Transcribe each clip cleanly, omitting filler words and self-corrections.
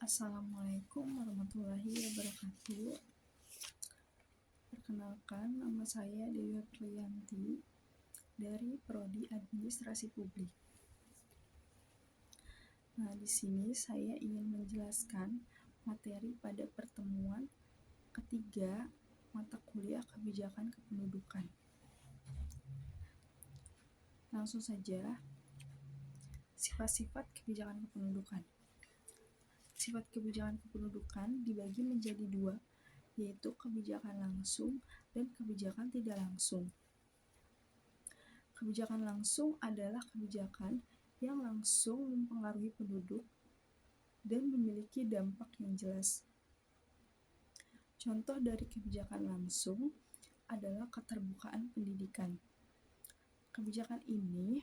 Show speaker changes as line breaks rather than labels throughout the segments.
Assalamualaikum warahmatullahi wabarakatuh. Perkenalkan, nama saya Dewi Aprianti dari Prodi Administrasi Publik. Nah, di sini saya ingin menjelaskan materi pada pertemuan ketiga mata kuliah Kebijakan Kependudukan. Langsung saja, sifat-sifat kebijakan kependudukan. Sifat kebijakan kependudukan dibagi menjadi dua, yaitu kebijakan langsung dan kebijakan tidak langsung. Kebijakan langsung adalah kebijakan yang langsung mempengaruhi penduduk dan memiliki dampak yang jelas. Contoh dari kebijakan langsung adalah keterbukaan pendidikan. Kebijakan ini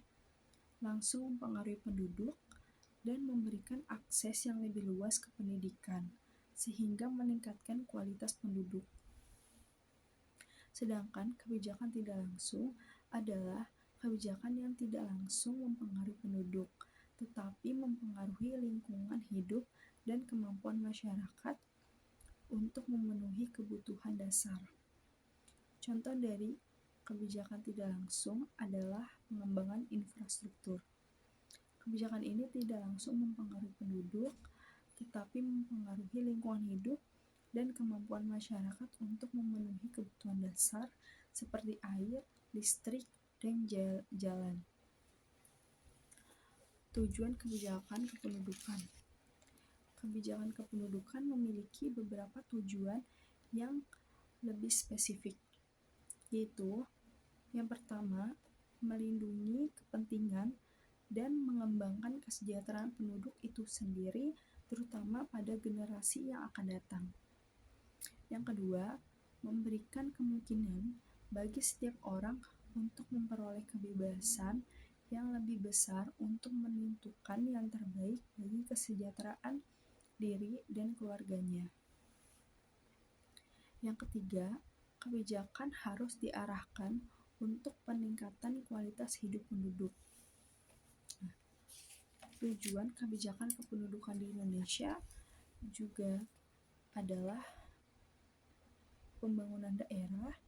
langsung mempengaruhi penduduk dan memberikan akses yang lebih luas ke pendidikan, sehingga meningkatkan kualitas penduduk. Sedangkan kebijakan tidak langsung adalah kebijakan yang tidak langsung mempengaruhi penduduk, tetapi mempengaruhi lingkungan hidup dan kemampuan masyarakat untuk memenuhi kebutuhan dasar. Contoh dari kebijakan tidak langsung adalah pengembangan infrastruktur. Kebijakan ini tidak langsung mempengaruhi penduduk, tetapi mempengaruhi lingkungan hidup dan kemampuan masyarakat untuk memenuhi kebutuhan dasar seperti air, listrik, dan jalan. Tujuan kebijakan kependudukan. Kebijakan kependudukan memiliki beberapa tujuan yang lebih spesifik, yaitu yang pertama, melindungi kepentingan dan mengembangkan kesejahteraan penduduk itu sendiri, terutama pada generasi yang akan datang. Yang kedua, memberikan kemungkinan bagi setiap orang untuk memperoleh kebebasan yang lebih besar untuk menentukan yang terbaik bagi kesejahteraan diri dan keluarganya. Yang ketiga, kebijakan harus diarahkan untuk peningkatan kualitas hidup penduduk. Tujuan kebijakan kependudukan di Indonesia juga adalah pembangunan daerah,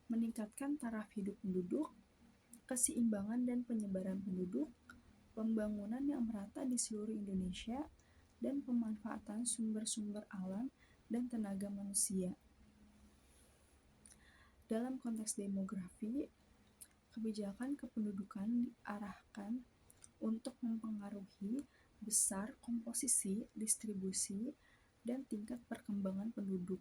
meningkatkan taraf hidup penduduk, keseimbangan dan penyebaran penduduk, pembangunan yang merata di seluruh Indonesia, dan pemanfaatan sumber-sumber alam dan tenaga manusia. Dalam konteks demografi, kebijakan kependudukan diarahkan untuk mempengaruhi besar komposisi, distribusi, dan tingkat perkembangan penduduk,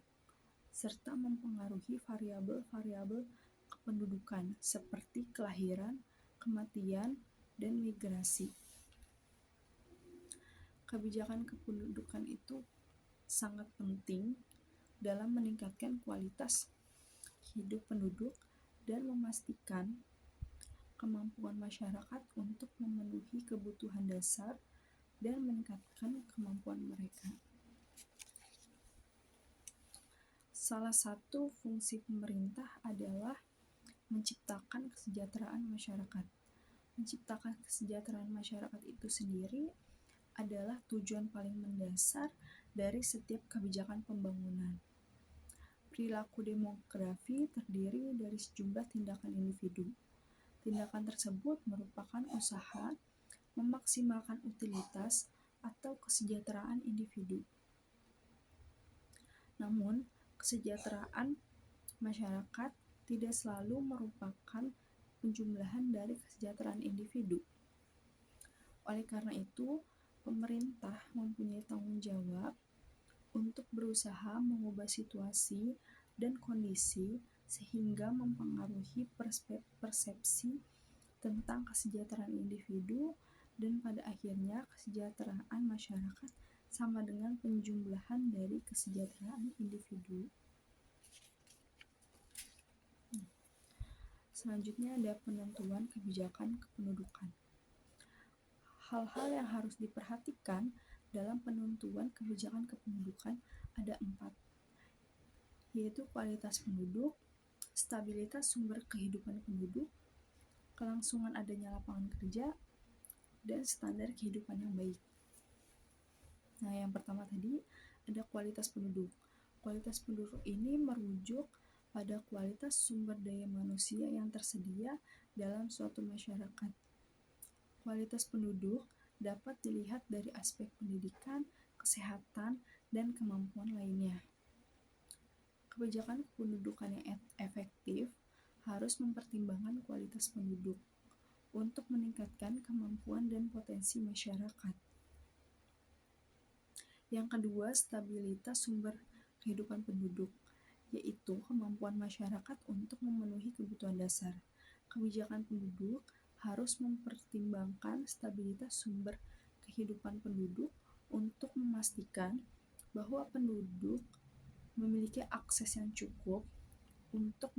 serta mempengaruhi variabel-variabel kependudukan seperti kelahiran, kematian, dan migrasi. Kebijakan kependudukan itu sangat penting dalam meningkatkan kualitas hidup penduduk dan memastikan kemampuan masyarakat untuk memenuhi kebutuhan dasar dan meningkatkan kemampuan mereka. Salah satu fungsi pemerintah adalah menciptakan kesejahteraan masyarakat. Menciptakan kesejahteraan masyarakat itu sendiri adalah tujuan paling mendasar dari setiap kebijakan pembangunan. Perilaku demografi terdiri dari sejumlah tindakan individu. Tindakan tersebut merupakan usaha memaksimalkan utilitas atau kesejahteraan individu. Namun, kesejahteraan masyarakat tidak selalu merupakan penjumlahan dari kesejahteraan individu. Oleh karena itu, pemerintah mempunyai tanggung jawab untuk berusaha mengubah situasi dan kondisi sehingga mempengaruhi persepsi tentang kesejahteraan individu dan pada akhirnya kesejahteraan masyarakat sama dengan penjumlahan dari kesejahteraan individu. Selanjutnya ada penentuan kebijakan kependudukan. Hal-hal yang harus diperhatikan dalam penentuan kebijakan kependudukan ada 4, yaitu kualitas penduduk, stabilitas sumber kehidupan penduduk, kelangsungan adanya lapangan kerja, dan standar kehidupan yang baik. Nah, yang pertama tadi ada kualitas penduduk. Kualitas penduduk ini merujuk pada kualitas sumber daya manusia yang tersedia dalam suatu masyarakat. Kualitas penduduk dapat dilihat dari aspek pendidikan, kesehatan, dan kemampuan lainnya. Kebijakan kependudukan yang efektif harus mempertimbangkan kualitas penduduk untuk meningkatkan kemampuan dan potensi masyarakat. Yang kedua, stabilitas sumber kehidupan penduduk, yaitu kemampuan masyarakat untuk memenuhi kebutuhan dasar. Kebijakan penduduk harus mempertimbangkan stabilitas sumber kehidupan penduduk untuk memastikan bahwa penduduk memiliki akses yang cukup untuk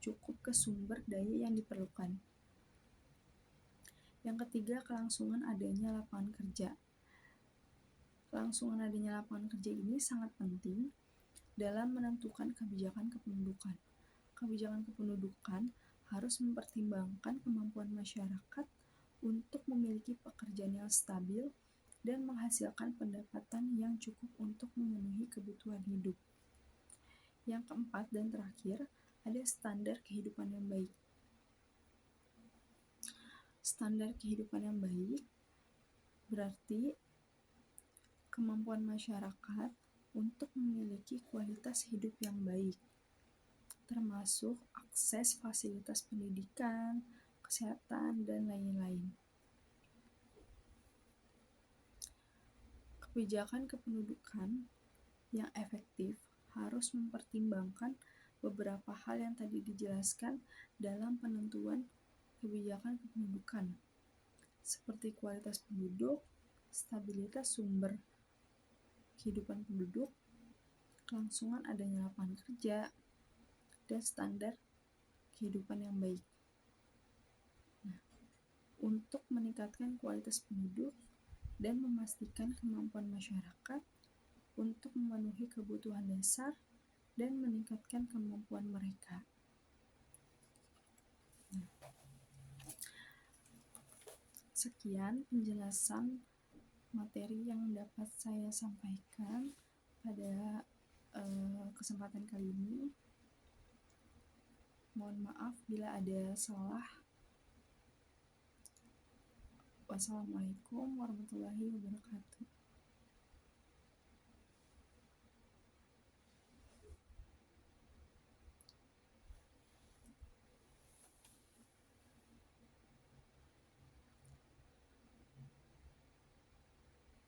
cukup ke sumber daya yang diperlukan. Yang ketiga, kelangsungan adanya lapangan kerja. Kelangsungan adanya lapangan kerja ini sangat penting dalam menentukan kebijakan kependudukan. Kebijakan kependudukan harus mempertimbangkan kemampuan masyarakat untuk memiliki pekerjaan yang stabil dan menghasilkan pendapatan yang cukup untuk memenuhi kebutuhan hidup. Yang keempat dan terakhir, ada standar kehidupan yang baik. Standar kehidupan yang baik berarti kemampuan masyarakat untuk memiliki kualitas hidup yang baik, termasuk akses fasilitas pendidikan, kesehatan, dan lain-lain. Kebijakan kependudukan yang efektif harus mempertimbangkan beberapa hal yang tadi dijelaskan dalam penentuan kebijakan kependudukan, seperti kualitas penduduk, stabilitas sumber kehidupan penduduk, kelangsungan adanya lapangan kerja, dan standar kehidupan yang baik. Nah, untuk meningkatkan kualitas penduduk dan memastikan kemampuan masyarakat untuk memenuhi kebutuhan dasar dan meningkatkan kemampuan mereka. Sekian penjelasan materi yang dapat saya sampaikan pada kesempatan kali ini. Mohon maaf bila ada salah. Wassalamualaikum warahmatullahi wabarakatuh.